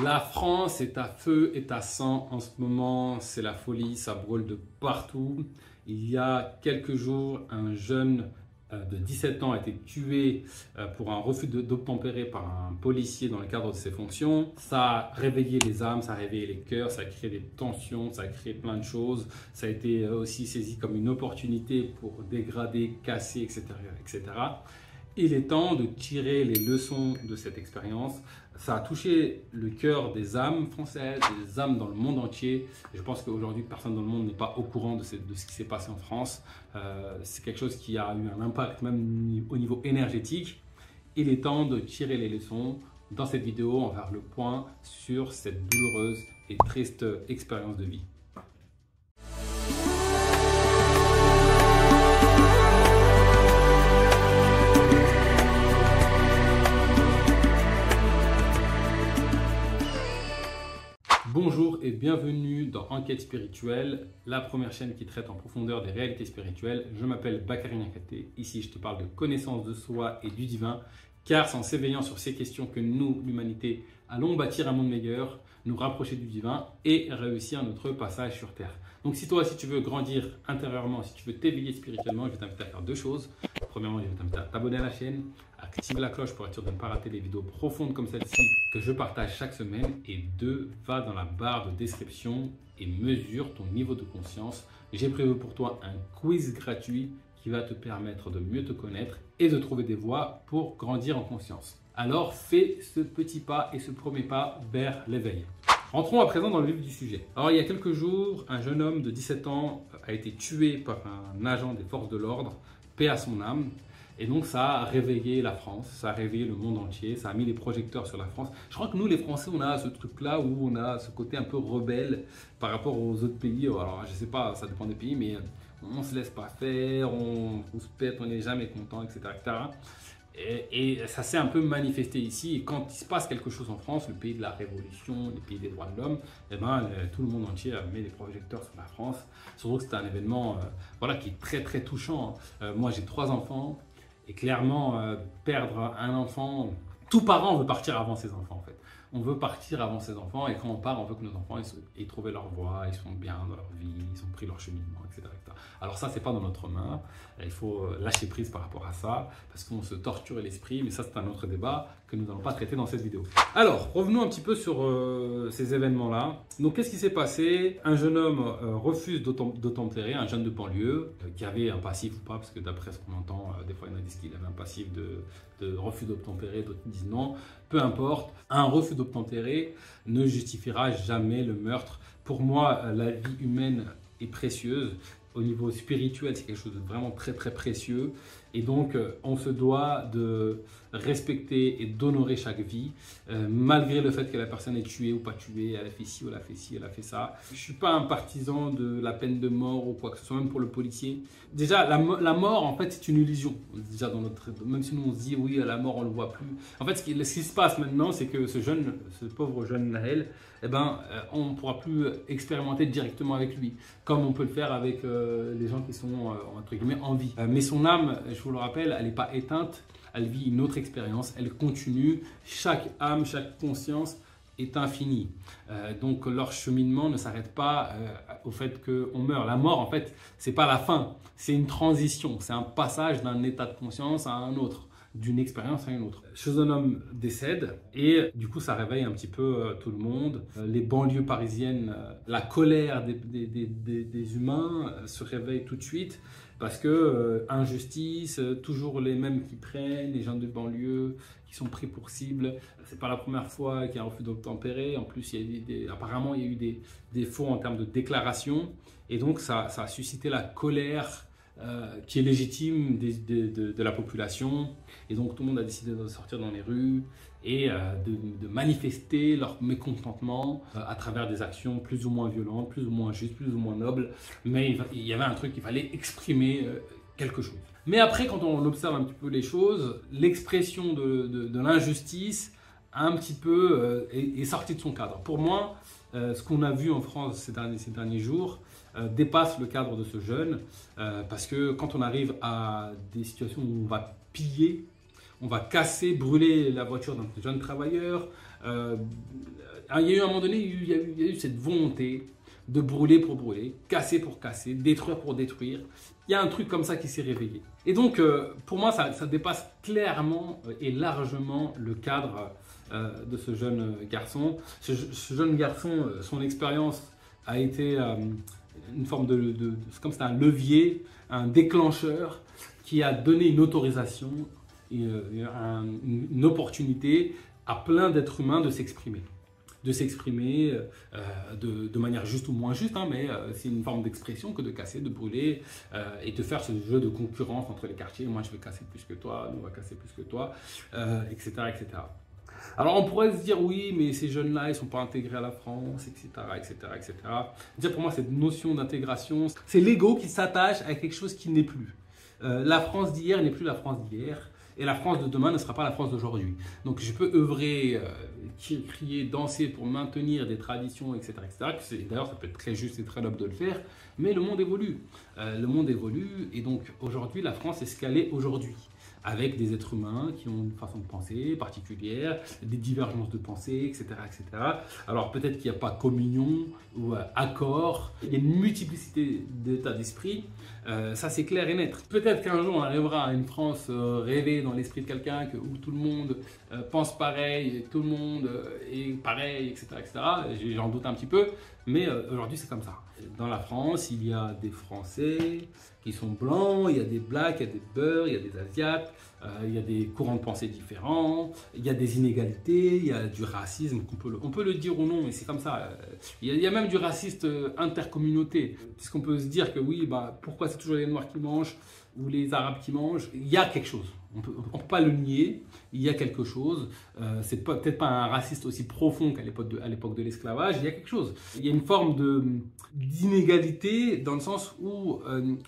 La France est à feu et à sang en ce moment, c'est la folie, ça brûle de partout. Il y a quelques jours, un jeune de 17 ans a été tué pour un refus d'obtempérer par un policier dans le cadre de ses fonctions. Ça a réveillé les âmes, ça a réveillé les cœurs, ça a créé des tensions, ça a créé plein de choses. Ça a été aussi saisi comme une opportunité pour dégrader, casser, etc., etc. Il est temps de tirer les leçons de cette expérience. Ça a touché le cœur des âmes françaises, des âmes dans le monde entier. Je pense qu'aujourd'hui, personne dans le monde n'est pas au courant de ce qui s'est passé en France. C'est quelque chose qui a eu un impact même au niveau énergétique. Il est temps de tirer les leçons. Dans cette vidéo, on va faire le point sur cette douloureuse et triste expérience de vie. Bonjour et bienvenue dans Enquête spirituelle, la première chaîne qui traite en profondeur des réalités spirituelles. Je m'appelle Bakary Niakhaté. Ici, je te parle de connaissance de soi et du divin, car c'est en s'éveillant sur ces questions que nous, l'humanité, allons bâtir un monde meilleur, nous rapprocher du divin et réussir notre passage sur Terre. Donc si toi, si tu veux grandir intérieurement, si tu veux t'éveiller spirituellement, je vais t'inviter à faire deux choses. Premièrement, je vais t'inviter à t'abonner à la chaîne, à activer la cloche pour être sûr de ne pas rater les vidéos profondes comme celle-ci que je partage chaque semaine. Et deux, va dans la barre de description et mesure ton niveau de conscience. J'ai prévu pour toi un quiz gratuit qui va te permettre de mieux te connaître et de trouver des voies pour grandir en conscience. Alors fais ce petit pas et ce premier pas vers l'éveil. Rentrons à présent dans le vif du sujet. Alors il y a quelques jours, un jeune homme de 17 ans a été tué par un agent des forces de l'ordre, paix à son âme. Et donc ça a réveillé la France, ça a réveillé le monde entier, ça a mis les projecteurs sur la France. Je crois que nous les Français, on a ce truc-là où on a ce côté un peu rebelle par rapport aux autres pays. Alors je sais pas, ça dépend des pays, mais on se laisse pas faire, on se pète, on n'est jamais content, etc. etc. Et ça s'est un peu manifesté ici. Et quand il se passe quelque chose en France, le pays de la Révolution, le pays des droits de l'homme, eh ben, tout le monde entier met les projecteurs sur la France. Surtout que c'est un événement voilà, qui est très très touchant. Moi j'ai 3 enfants et clairement perdre un enfant, tout parent veut partir avant ses enfants en fait. On veut partir avant ses enfants et quand on part, on veut que nos enfants aient trouvé leur voie, ils sont bien dans leur vie, ils ont pris leur cheminement, etc. etc. Alors ça, c'est pas dans notre main. Il faut lâcher prise par rapport à ça parce qu'on se torture l'esprit, mais ça, c'est un autre débat que nous n'allons pas traiter dans cette vidéo. Alors, revenons un petit peu sur ces événements-là. Donc, qu'est-ce qui s'est passé? Un jeune homme refuse d'obtempérer, un jeune de banlieue qui avait un passif ou pas, parce que d'après ce qu'on entend, des fois, il y en a qui disent qu'il avait un passif de refus d'obtempérer, d'autres disent non. Peu importe, un refus d'obtempérer ne justifiera jamais le meurtre. Pour moi, la vie humaine est précieuse. Au niveau spirituel, c'est quelque chose de vraiment très très précieux. Et donc, on se doit de respecter et d'honorer chaque vie, malgré le fait que la personne est tuée ou pas tuée, elle a fait ci ou elle a fait ci, elle a fait ça. Je ne suis pas un partisan de la peine de mort ou quoi que ce soit, même pour le policier. Déjà, la mort, en fait, c'est une illusion. Déjà, même si nous, on se dit, oui, la mort, on ne le voit plus. En fait, ce qui se passe maintenant, c'est que ce pauvre jeune Naël, eh ben, on ne pourra plus expérimenter directement avec lui, comme on peut le faire avec les gens qui sont, entre guillemets, en vie. Mais son âme, je vous le rappelle, elle n'est pas éteinte, elle vit une autre expérience, elle continue. Chaque âme, chaque conscience est infinie. Donc leur cheminement ne s'arrête pas au fait qu'on meurt. La mort, en fait, c'est pas la fin, c'est une transition, c'est un passage d'un état de conscience à un autre, d'une expérience à une autre. Ce jeune homme décède et du coup ça réveille un petit peu tout le monde. Les banlieues parisiennes, la colère des humains se réveille tout de suite parce que injustice, toujours les mêmes qui prennent, les gens de banlieue qui sont pris pour cible. C'est pas la première fois qu'il y a un refus d'obtempérer. En plus, apparemment il y a eu des faux en termes de déclaration et donc ça a suscité la colère qui est légitime de la population. Et donc tout le monde a décidé de sortir dans les rues et de manifester leur mécontentement à travers des actions plus ou moins violentes, plus ou moins justes, plus ou moins nobles. Mais il y avait un truc, il fallait exprimer quelque chose. Mais après, quand on observe un petit peu les choses, l'expression de l'injustice un petit peu est sortie de son cadre. Pour moi, ce qu'on a vu en France ces derniers jours dépasse le cadre de ce jeune parce que quand on arrive à des situations où on va piller, on va casser, brûler la voiture d'un jeune travailleur, il y a eu un moment donné, il y a eu cette volonté de brûler pour brûler, casser pour casser, détruire pour détruire. Il y a un truc comme ça qui s'est réveillé. Et donc, pour moi, ça dépasse clairement et largement le cadre de ce jeune garçon. Ce jeune garçon, son expérience a été une forme c'est comme c'était un levier, un déclencheur qui a donné une autorisation, une opportunité à plein d'êtres humains de s'exprimer. De manière juste ou moins juste, hein, mais c'est une forme d'expression que de casser, de brûler et de faire ce jeu de concurrence entre les quartiers. Moi, je vais casser plus que toi, nous, on va casser plus que toi, etc., etc. Alors, on pourrait se dire, oui, mais ces jeunes-là, ils ne sont pas intégrés à la France, etc., etc., etc. Dire pour moi, cette notion d'intégration, c'est l'ego qui s'attache à quelque chose qui n'est plus. La France d'hier n'est plus la France d'hier. Et la France de demain ne sera pas la France d'aujourd'hui. Donc je peux œuvrer, crier, danser pour maintenir des traditions, etc. etc. D'ailleurs, ça peut être très juste et très noble de le faire, mais le monde évolue. Le monde évolue et donc aujourd'hui, la France est ce qu'elle est aujourd'hui, avec des êtres humains qui ont une façon de penser particulière, des divergences de pensée, etc. etc. Alors peut-être qu'il n'y a pas communion ou accord, il y a une multiplicité d'états d'esprit, ça c'est clair et net. Peut-être qu'un jour on arrivera à une France rêvée dans l'esprit de quelqu'un où tout le monde pense pareil, et tout le monde est pareil, etc. etc. J'en doute un petit peu, mais aujourd'hui c'est comme ça. Dans la France, il y a des Français qui sont blancs, il y a des blacks, il y a des beurs, il y a des asiates, il y a des courants de pensée différents, il y a des inégalités, il y a du racisme, on peut le dire ou non, mais c'est comme ça. Il y a même du racisme intercommunauté, puisqu'on peut se dire que oui, pourquoi c'est toujours les Noirs qui mangent ou les Arabes qui mangent, il y a quelque chose. On peut pas le nier, il y a quelque chose. C'est peut-être pas un raciste aussi profond qu'à l'époque de l'esclavage, il y a quelque chose. Il y a une forme d'inégalité dans le sens où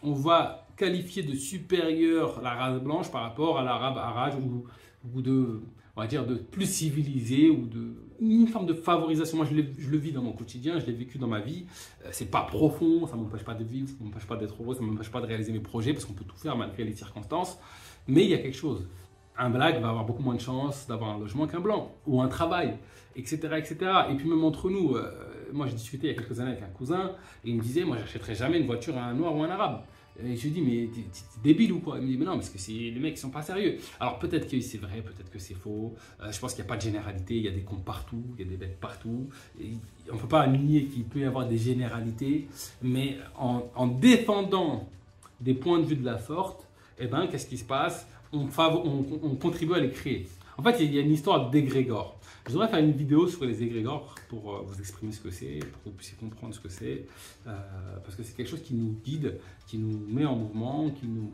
on va qualifier de supérieur la race blanche par rapport à l'arabe arage ou on va dire de plus civilisé ou une forme de favorisation. Moi, je le vis dans mon quotidien, je l'ai vécu dans ma vie. C'est pas profond, ça m'empêche pas de vivre, ça m'empêche pas d'être heureux, ça m'empêche pas de réaliser mes projets parce qu'on peut tout faire malgré les circonstances. Mais il y a quelque chose. Un black va avoir beaucoup moins de chances d'avoir un logement qu'un blanc ou un travail, etc., etc. Et puis même entre nous, moi j'ai discuté il y a quelques années avec un cousin et il me disait, moi j'achèterai jamais une voiture à un noir ou un arabe. Et je lui dis, mais t'es débile ou quoi? Il me dit, mais non, parce que les mecs qui sont pas sérieux. Alors peut-être que c'est vrai, peut-être que c'est faux. Je pense qu'il n'y a pas de généralité, il y a des cons partout, il y a des bêtes partout. Et on ne peut pas nier qu'il peut y avoir des généralités, mais en défendant des points de vue de la sorte, eh ben, qu'est-ce qui se passe? On contribue à les créer. En fait, il y a une histoire d'égrégore. Je devrais faire une vidéo sur les égrégores pour vous exprimer ce que c'est, pour que vous puissiez comprendre ce que c'est, parce que c'est quelque chose qui nous guide, qui nous met en mouvement,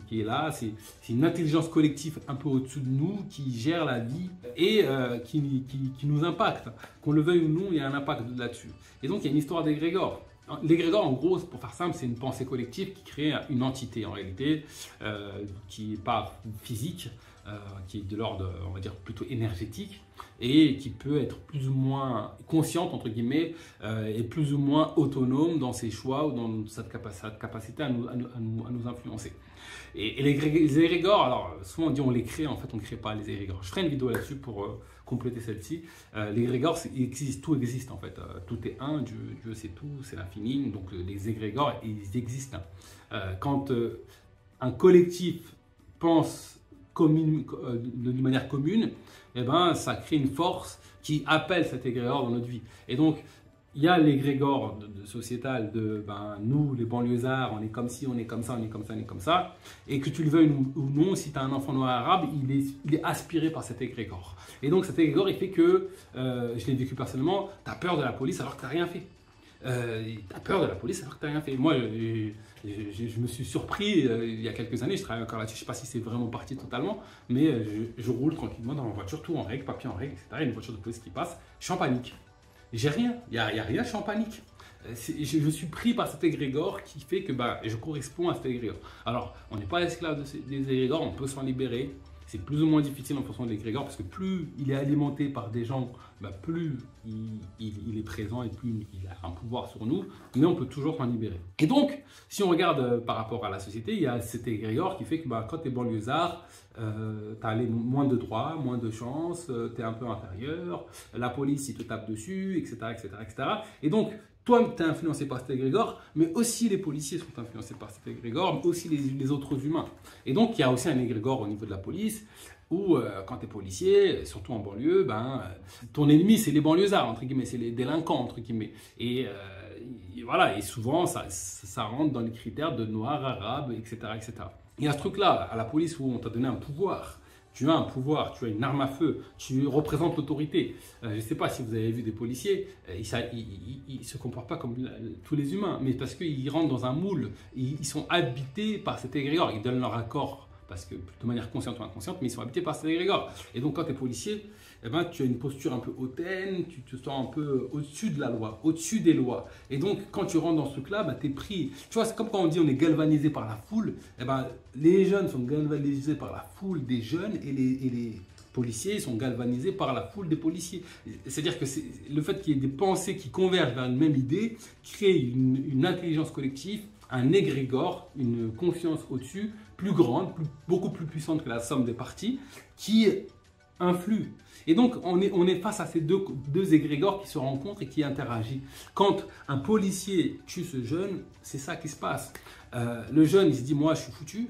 qui est là. C'est une intelligence collective un peu au-dessus de nous, qui gère la vie et qui nous impacte. Qu'on le veuille ou non, il y a un impact là-dessus. Et donc, il y a une histoire d'égrégore. L'égrégore, en gros, pour faire simple, c'est une pensée collective qui crée une entité en réalité, qui n'est pas physique, qui est de l'ordre, on va dire, plutôt énergétique et qui peut être plus ou moins consciente, entre guillemets, et plus ou moins autonome dans ses choix ou dans cette capacité à nous influencer. Et les égrégores, alors souvent on dit on les crée, en fait on ne crée pas les égrégores. Je ferai une vidéo là-dessus pour compléter celle-ci. L'égrégore, tout existe en fait. Tout est un, Dieu c'est tout, c'est l'infini. Donc les égrégores, ils existent. Quand un collectif pense de manière commune, eh ben, ça crée une force qui appelle cet égrégore dans notre vie. Et donc, il y a l'égrégore sociétal de nous, les banlieusards, on est comme ci, on est comme ça, on est comme ça, on est comme ça. Et que tu le veuilles ou non, si tu as un enfant noir arabe, il est aspiré par cet égrégore. Et donc cet égrégore, il fait que, je l'ai vécu personnellement, tu as peur de la police alors que tu n'as rien fait. Tu as peur de la police alors que tu n'as rien fait. Moi, je me suis surpris il y a quelques années, je travaille encore là-dessus, je ne sais pas si c'est vraiment parti totalement, mais je roule tranquillement dans ma voiture, tout en règle, papier en règle, etc. Il y a une voiture de police qui passe, je suis en panique. J'ai rien, il n'y a rien, je suis en panique. Je suis pris par cet égrégore qui fait que je corresponds à cet égrégore. Alors, on n'est pas esclave des égrégores, on peut s'en libérer. C'est plus ou moins difficile en fonction de l'égrégore parce que plus il est alimenté par des gens bah, plus il est présent et plus il a un pouvoir sur nous, mais on peut toujours s'en libérer. Et donc, si on regarde par rapport à la société, il y a cet égrégore qui fait que bah, quand tu es banlieusard, tu as moins de droits, moins de chances, tu es un peu inférieur, la police il te tape dessus, etc. etc., etc. Et donc, toi, tu es influencé par cet égrégore, mais aussi les policiers sont influencés par cet égrégore, mais aussi les autres humains. Et donc, il y a aussi un égrégore au niveau de la police, où quand tu es policier, surtout en banlieue, ben, ton ennemi, c'est les banlieusards, entre guillemets, c'est les délinquants, entre guillemets. Et voilà, et souvent, ça rentre dans les critères de noir, arabe, etc., etc. Il y a ce truc-là, à la police, où on t'a donné un pouvoir. Tu as un pouvoir, tu as une arme à feu, tu représentes l'autorité. Je ne sais pas si vous avez vu des policiers, ils ne se comportent pas comme tous les humains, mais parce qu'ils rentrent dans un moule, ils sont habités par cet égrégore, ils donnent leur accord, parce que de manière consciente ou inconsciente, mais ils sont habités par cet égrégore. Et donc quand tu es policier, eh ben, tu as une posture un peu hautaine, tu te sens un peu au-dessus de la loi, au-dessus des lois. Et donc, quand tu rentres dans ce truc-là, ben, tu es pris. Tu vois, c'est comme quand on dit on est galvanisé par la foule. Eh ben, les jeunes sont galvanisés par la foule des jeunes et les policiers sont galvanisés par la foule des policiers. C'est-à-dire que le fait qu'il y ait des pensées qui convergent vers une même idée crée une intelligence collective, un égrégore, une conscience au-dessus, plus grande, beaucoup plus puissante que la somme des parties, qui influe. Et donc, on est face à ces deux égrégores qui se rencontrent et qui interagissent. Quand un policier tue ce jeune, c'est ça qui se passe. Le jeune, il se dit, moi, je suis foutu.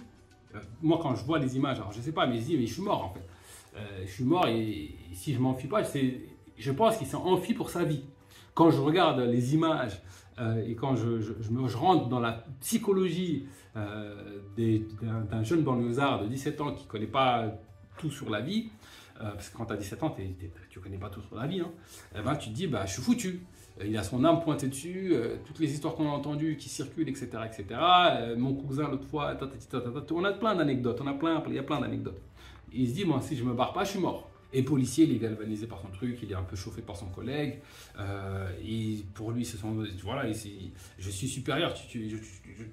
Moi, quand je vois les images, alors je ne sais pas, mais il se dit, mais je suis mort, en fait. Je suis mort et si je ne m'enfuis pas, je pense qu'il s'est enfui pour sa vie. Quand je regarde les images et quand je rentre dans la psychologie d'un jeune banlieusard de 17 ans qui ne connaît pas tout sur la vie, parce que quand tu as 17 ans, tu ne connais pas tout sur la vie, hein, et ben, tu te dis, bah, je suis foutu. Il a son âme pointée dessus, toutes les histoires qu'on a entendues qui circulent, etc. etc. Mon cousin, l'autre fois, on a plein d'anecdotes, il y a plein d'anecdotes. Il se dit, moi, si je ne me barre pas, je suis mort. Et policier, il est galvanisé par son truc, il est un peu chauffé par son collègue. Et pour lui, voilà, je suis supérieur.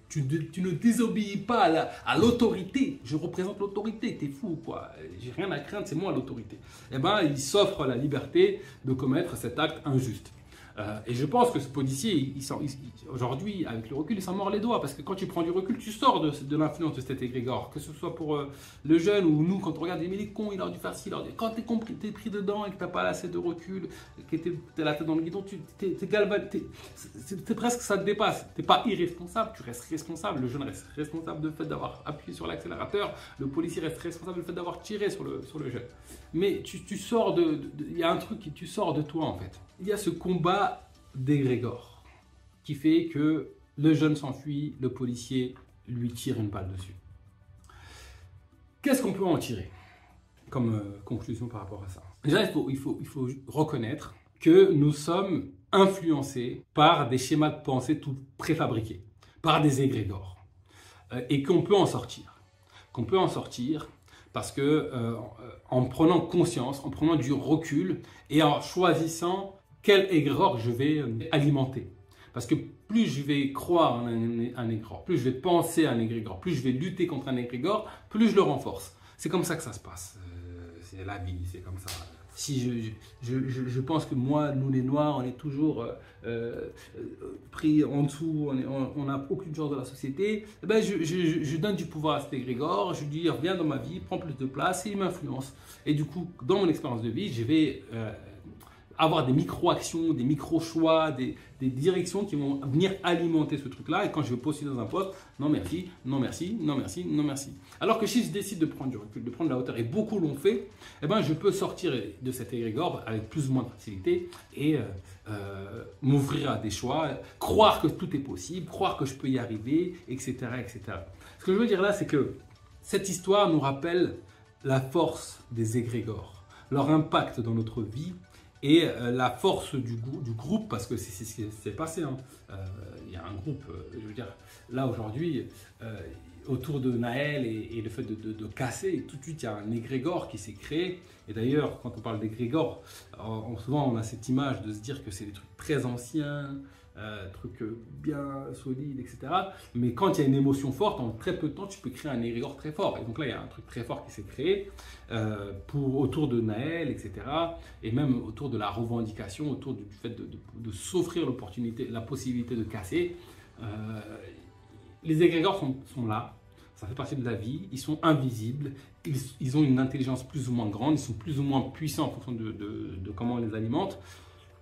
Tu ne désobéis pas à l'autorité. Je représente l'autorité. T'es fou, quoi. J'ai rien à craindre, c'est moi l'autorité. Et ben, il s'offre la liberté de commettre cet acte injuste. Et je pense que ce policier, aujourd'hui, avec le recul, il s'en mord les doigts. Parce que quand tu prends du recul, tu sors de l'influence de cet égrégore. Que ce soit pour le jeune ou nous, quand on regarde, mais il est con, il a dû faire ci, quand tu es pris dedans et que tu n'as pas assez de recul, que tu as la tête dans le guidon, c'est presque ça te dépasse. Tu n'es pas irresponsable, tu restes responsable. Le jeune reste responsable du fait d'avoir appuyé sur l'accélérateur. Le policier reste responsable du fait d'avoir tiré sur le jeune. Mais tu sors il y a un truc qui tu sors de toi, en fait. Il y a ce combat d'égrégore qui fait que le jeune s'enfuit, le policier lui tire une balle dessus. Qu'est-ce qu'on peut en tirer comme conclusion par rapport à ça? Déjà, il faut reconnaître que nous sommes influencés par des schémas de pensée tout préfabriqués, par des égrégores, et qu'on peut en sortir. Parce que en prenant conscience, en prenant du recul et en choisissant quel égrégore je vais alimenter. Parce que plus je vais croire en un égrégore, plus je vais penser à un égrégore, plus je vais lutter contre un égrégore, plus je le renforce. C'est comme ça que ça se passe. C'est la vie, c'est comme ça. Si je pense que moi, nous les Noirs, on est toujours pris en dessous, on n'a aucune chance de la société, eh ben je donne du pouvoir à cet égrégore, je lui dis viens dans ma vie, prends plus de place et il m'influence. Et du coup, dans mon expérience de vie, je vais avoir des micro-actions, des micro-choix, des directions qui vont venir alimenter ce truc-là. Et quand je vais poster dans un poste, non merci, non merci, non merci, non merci. Alors que si je décide de prendre du recul, de prendre de la hauteur, et beaucoup l'ont fait, eh ben, je peux sortir de cet égrégore avec plus ou moins de facilité et m'ouvrir à des choix, croire que tout est possible, croire que je peux y arriver, etc., etc. Ce que je veux dire là, c'est que cette histoire nous rappelle la force des égrégores, leur impact dans notre vie, et la force du groupe, parce que c'est ce qui s'est passé. Hein. Il y a un groupe, je veux dire, là aujourd'hui, autour de Naël et le fait de casser, et tout de suite il y a un égrégore qui s'est créé. Et d'ailleurs, quand on parle d'égrégore, souvent on a cette image de se dire que c'est des trucs très anciens, trucs bien solides, etc. Mais quand il y a une émotion forte, en très peu de temps, tu peux créer un égrégore très fort. Et donc là, il y a un truc très fort qui s'est créé autour de Naël, etc. Et même autour de la revendication, autour du fait de s'offrir l'opportunité, la possibilité de casser. Les égrégores sont là, ça fait partie de la vie, ils sont invisibles, ils ont une intelligence plus ou moins grande, ils sont plus ou moins puissants en fonction de comment on les alimente.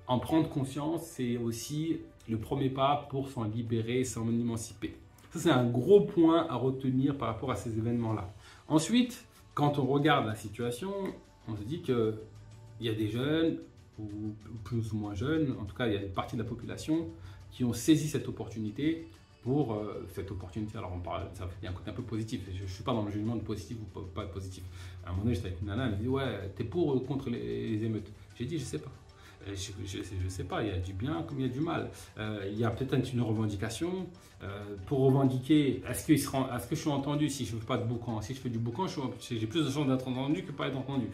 En prendre conscience, c'est aussi le premier pas pour s'en libérer, s'en émanciper. Ça, c'est un gros point à retenir par rapport à ces événements-là. Ensuite, quand on regarde la situation, on se dit qu'il y a des jeunes, ou plus ou moins jeunes, en tout cas, il y a une partie de la population qui ont saisi cette opportunité pour cette opportunité. Alors, on parle, ça, il y a un côté un peu positif. Je ne suis pas dans le jugement de positif ou pas positif. À un moment donné, j'étais avec une nana, elle me dit « Ouais, t'es pour ou contre les émeutes ?» J'ai dit « Je ne sais pas. » Je ne sais pas, il y a du bien comme il y a du mal. Il y a peut-être une revendication. Pour revendiquer, est-ce que je suis entendu si je ne fais pas de boucan? Si je fais du boucan, j'ai plus de chances d'être entendu que pas être entendu.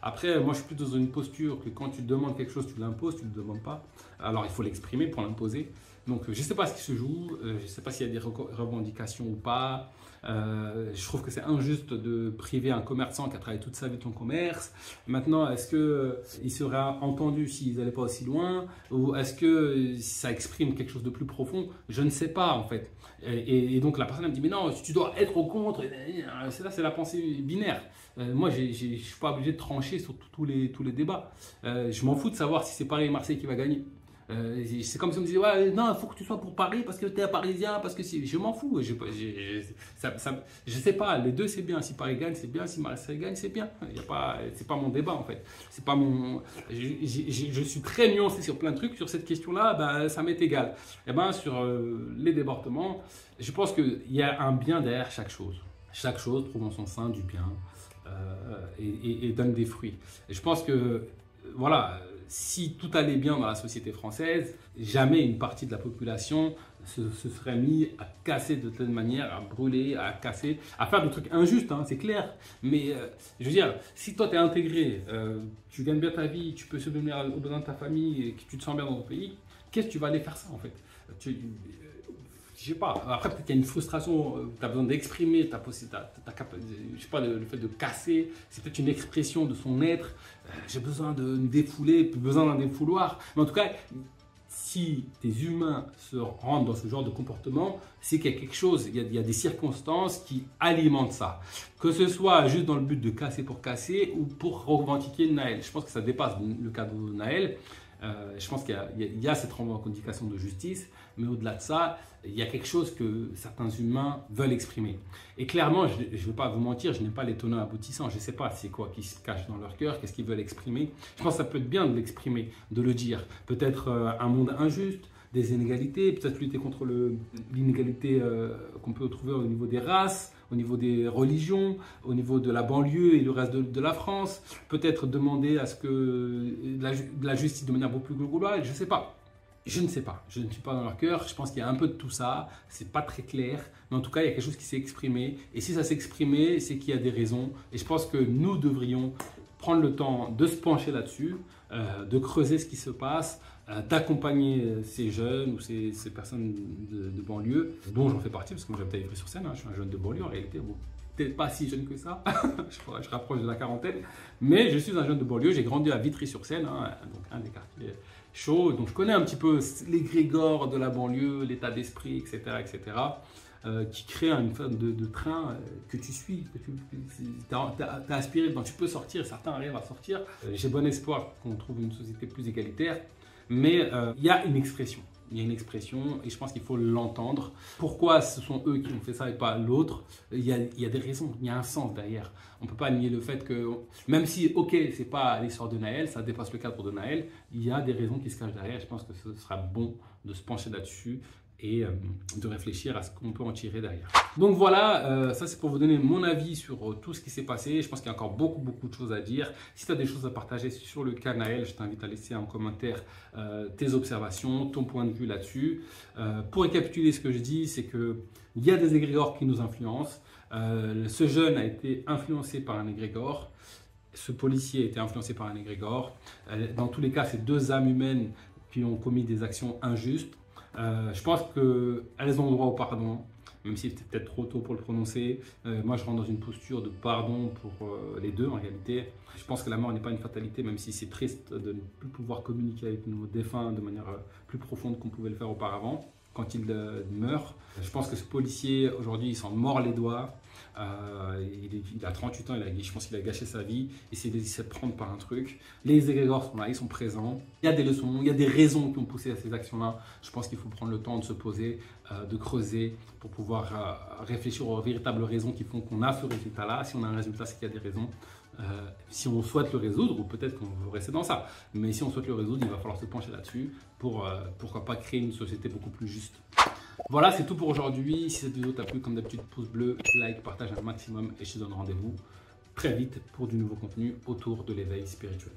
Après, moi, je suis plus dans une posture que quand tu demandes quelque chose, tu l'imposes, tu ne le demandes pas. Alors, il faut l'exprimer pour l'imposer. Donc, je ne sais pas ce qui se joue, je ne sais pas s'il y a des revendications ou pas. Je trouve que c'est injuste de priver un commerçant qui a travaillé toute sa vie de son commerce. Maintenant, est-ce qu'il serait entendu s'ils n'allaient pas aussi loin? Ou est-ce que ça exprime quelque chose de plus profond? Je ne sais pas, en fait. Et donc, la personne elle me dit, mais non, tu dois être au contre. C'est la pensée binaire. Moi, je ne suis pas obligé de trancher sur tous les débats. Je m'en fous de savoir si c'est Paris-Marseille qui va gagner. C'est comme si on me disait ouais, non, il faut que tu sois pour Paris parce que tu es un Parisien, parce que je m'en fous. Je sais pas, les deux c'est bien. Si Paris gagne, c'est bien. Si Marseille gagne, c'est bien. C'est pas mon débat en fait. C'est pas mon. Je suis très nuancé sur plein de trucs. Sur cette question-là, ben, ça m'est égal. Et ben sur les débordements, je pense qu'il y a un bien derrière chaque chose. Chaque chose trouve en son sein du bien et donne des fruits. Et je pense que voilà. Si tout allait bien dans la société française, jamais une partie de la population se serait mis à casser de telle manière, à brûler, à casser, à faire des trucs injustes, hein, c'est clair. Mais je veux dire, si toi tu es intégré, tu gagnes bien ta vie, tu peux subvenir aux besoins de ta famille et que tu te sens bien dans ton pays, qu'est-ce que tu vas aller faire ça en fait? Je sais pas, après peut-être qu'il y a une frustration, tu as besoin d'exprimer je sais pas, le fait de casser, c'est peut-être une expression de son être, j'ai besoin de me défouler, besoin d'un défouloir, mais en tout cas, si des humains se rendent dans ce genre de comportement, c'est qu'il y a quelque chose, il y a des circonstances qui alimentent ça. Que ce soit juste dans le but de casser pour casser ou pour revendiquer Naël. Je pense que ça dépasse le cadre de Naël. Je pense qu'il y a cette revendication de justice, mais au-delà de ça, il y a quelque chose que certains humains veulent exprimer. Et clairement, je ne vais pas vous mentir, je n'ai pas les tenants aboutissants, je ne sais pas c'est quoi qui se cache dans leur cœur, qu'est-ce qu'ils veulent exprimer. Je pense que ça peut être bien de l'exprimer, de le dire. Peut-être un monde injuste, des inégalités, peut-être lutter contre l'inégalité qu'on peut trouver au niveau des races, au niveau des religions, au niveau de la banlieue et le reste de la France, peut-être demander à ce que la justice de manière beaucoup plus globale, je ne sais pas. Je ne sais pas, je ne suis pas dans leur cœur, je pense qu'il y a un peu de tout ça, c'est pas très clair, mais en tout cas il y a quelque chose qui s'est exprimé, et si ça s'est exprimé, c'est qu'il y a des raisons, et je pense que nous devrions prendre le temps de se pencher là-dessus, de creuser ce qui se passe, d'accompagner ces jeunes ou ces personnes de banlieue, dont j'en fais partie, parce que moi j'habite à Ivry-sur-Seine, hein, je suis un jeune de banlieue en réalité, bon, peut-être pas si jeune que ça, je rapproche de la quarantaine, mais je suis un jeune de banlieue, j'ai grandi à Vitry-sur-Seine, hein, donc un des quartiers chauds, donc je connais un petit peu l'égrégore de la banlieue, l'état d'esprit, etc., qui crée une forme de train que tu suis, que tu as aspiré, dont tu peux sortir, certains arrivent à sortir. J'ai bon espoir qu'on trouve une société plus égalitaire, mais il y a une expression. Il y a une expression et je pense qu'il faut l'entendre. Pourquoi ce sont eux qui ont fait ça et pas l'autre? Il y a des raisons, il y a un sens derrière. On ne peut pas nier le fait que, même si, ok, ce n'est pas l'histoire de Naël, ça dépasse le cadre de Naël, il y a des raisons qui se cachent derrière. Je pense que ce sera bon de se pencher là-dessus et de réfléchir à ce qu'on peut en tirer derrière. Donc voilà, ça c'est pour vous donner mon avis sur tout ce qui s'est passé. Je pense qu'il y a encore beaucoup de choses à dire. Si tu as des choses à partager sur le cas Naël, je t'invite à laisser en commentaire tes observations, ton point de vue là-dessus. Pour récapituler ce que je dis, c'est qu'il y a des égrégores qui nous influencent. Ce jeune a été influencé par un égrégore. Ce policier a été influencé par un égrégore. Dans tous les cas, c'est deux âmes humaines qui ont commis des actions injustes. Je pense qu'elles ont droit au pardon, même si c'est peut-être trop tôt pour le prononcer. Moi, je rentre dans une posture de pardon pour les deux en réalité. Je pense que la mort n'est pas une fatalité, même si c'est triste de ne plus pouvoir communiquer avec nos défunts de manière plus profonde qu'on pouvait le faire auparavant quand ils meurent. Je pense que ce policier, aujourd'hui, il s'en mord les doigts. Il a 38 ans, je pense qu'il a gâché sa vie. Il s'est laissé prendre par un truc. Les égrégores sont là, ils sont présents. Il y a des leçons, il y a des raisons qui ont poussé à ces actions-là. Je pense qu'il faut prendre le temps de se poser, de creuser pour pouvoir réfléchir aux véritables raisons qui font qu'on a ce résultat-là. Si on a un résultat, c'est qu'il y a des raisons. Si on souhaite le résoudre, ou peut-être qu'on veut rester dans ça, mais si on souhaite le résoudre, il va falloir se pencher là-dessus pour pourquoi pas créer une société beaucoup plus juste. Voilà, c'est tout pour aujourd'hui. Si cette vidéo t'a plu, comme d'habitude, pouce bleu, like, partage un maximum et je te donne rendez-vous très vite pour du nouveau contenu autour de l'éveil spirituel.